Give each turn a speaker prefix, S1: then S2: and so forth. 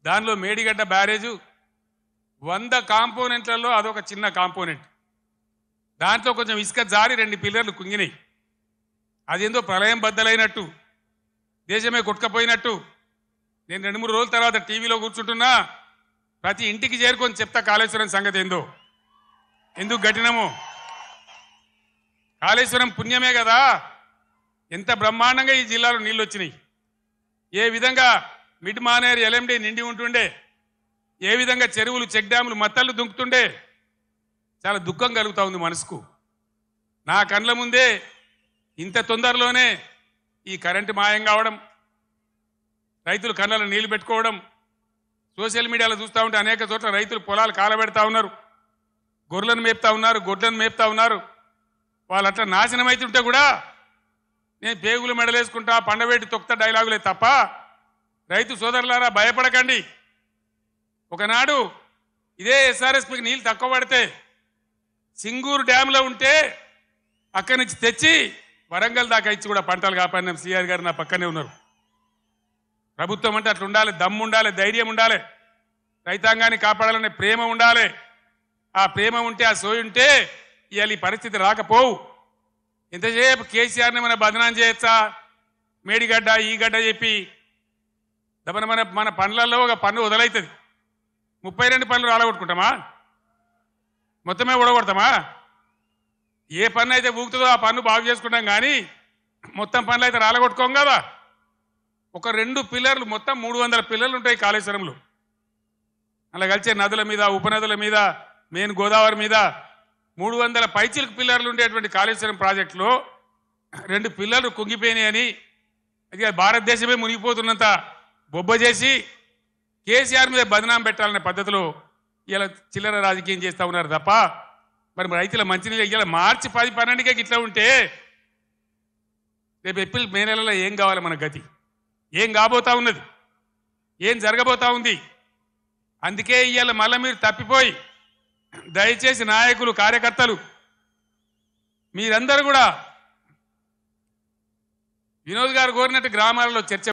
S1: దానిలో మేడిగడ్డ బ్యారేజు 100 కాంపోనెంట్లలో అదొక చిన్న కాంపోనెంట్. దాంట్లో కొంచెం ఇసుక జారి 2 పిల్లర్లు కుంగినాయి. అదేందో ప్రళయం బద్దలైనట్టు, దేశమే కొట్టుకపోయినట్టు. నేను 2-3 రోజుల తర్వాత టీవీలో కూర్చుంటున్నా, ప్రతి ఇంటికి చేరుకొని చెప్తా కాళేశ్వరం సంగతి ఏందో, ఎందుకు గట్టినమో. కాళేశ్వరం పుణ్యమే కదా, ఎంత బ్రహ్మాండంగా ఈ జిల్లాలో నీళ్ళు వచ్చినాయి. ఏ విధంగా మిడ్ మానేరు ఎల్ఎండి నిండి ఉంటుండే, ఏ విధంగా చెరువులు చెక్ డ్యాములు మత్తళ్ళు దుంకుతుండే. చాలా దుఃఖం కలుగుతా ఉంది మనసుకు. నా కండ్ల ముందే ఇంత తొందరలోనే ఈ కరెంటు మాయం కావడం, రైతులు కళ్ళలో నీళ్లు పెట్టుకోవడం, సోషల్ మీడియాలో చూస్తూ ఉంటే అనేక చోట్ల రైతులు పొలాలు కాలబెడతా ఉన్నారు, గొర్రెలను మేపుతా ఉన్నారు, గొడ్లను మేపుతా ఉన్నారు. వాళ్ళు అట్లా నాశనం అవుతుంటే కూడా నేను పేగులు మెడలేసుకుంటా, పండబెట్టి తొక్త డైలాగులే తప్ప, రైతు సోదరులారా భయపడకండి. ఒకనాడు ఇదే ఎస్ఆర్ఎస్పీకి నీళ్ళు తక్కువ పడితే సింగూరు డ్యాంలో ఉంటే అక్కడి నుంచి తెచ్చి వరంగల్ దాకా ఇచ్చి కూడా పంటలు కాపాడినాం. సిఆర్ గారు నా పక్కనే ఉన్నారు. ప్రభుత్వం అంటే అట్లా ఉండాలి, దమ్ము ఉండాలి, ధైర్యం ఉండాలి, రైతాంగాన్ని కాపాడాలనే ప్రేమ ఉండాలి. ఆ ప్రేమ ఉంటే, ఆ సోయి ఉంటే ఇవాళ ఈ పరిస్థితి రాకపోవు. ఎంతసేపు కేసీఆర్ని మన బదనాం చేయొచ్చా, మేడిగడ్డ ఈ గడ్డ చెప్పి దమన మన పనులలో ఒక పన్ను వదలవుతుంది. 32 పనులు రాలగొట్టుకుంటామా, మొత్తమే ఊడగొడతామా? ఏ పన్ను అయితే ఊగుతుందో ఆ పన్ను బాగు చేసుకుంటాం, కానీ మొత్తం పనులు అయితే రాలగొట్టుకోం కదా. ఒక 2 పిల్లర్లు, మొత్తం 300 పిల్లర్లు ఉంటాయి కాళేశ్వరంలో. అలా కలిసే నదుల మీద, ఉపనదుల మీద, మెయిన్ గోదావరి మీద 300 పైచిలకు పిల్లర్లు ఉండేటువంటి కాళేశ్వరం ప్రాజెక్టులో 2 పిల్లర్లు కుంగిపోయినాయని, అది భారతదేశమే మునిగిపోతున్నంత బొబ్బ చేసి కేసీఆర్ మీద బదనాం పెట్టాలనే పద్ధతిలో ఇలా చిల్లర రాజకీయం చేస్తూ ఉన్నారు తప్ప, మరి రైతుల మంచినీళ్ళు ఇలా మార్చి 10-12కే ఇట్లా ఉంటే రేపు ఏప్రిల్ మే నెలలో ఏం కావాలి మన గతి? ఏం కాబోతా ఉన్నది? ఏం జరగబోతా ఉంది? అందుకే ఇవాళ మళ్ళీ మీరు తప్పిపోయి, దయచేసి నాయకులు, కార్యకర్తలు మీరందరూ కూడా వినోద్ గారు కోరినట్టు గ్రామాలలో చర్చ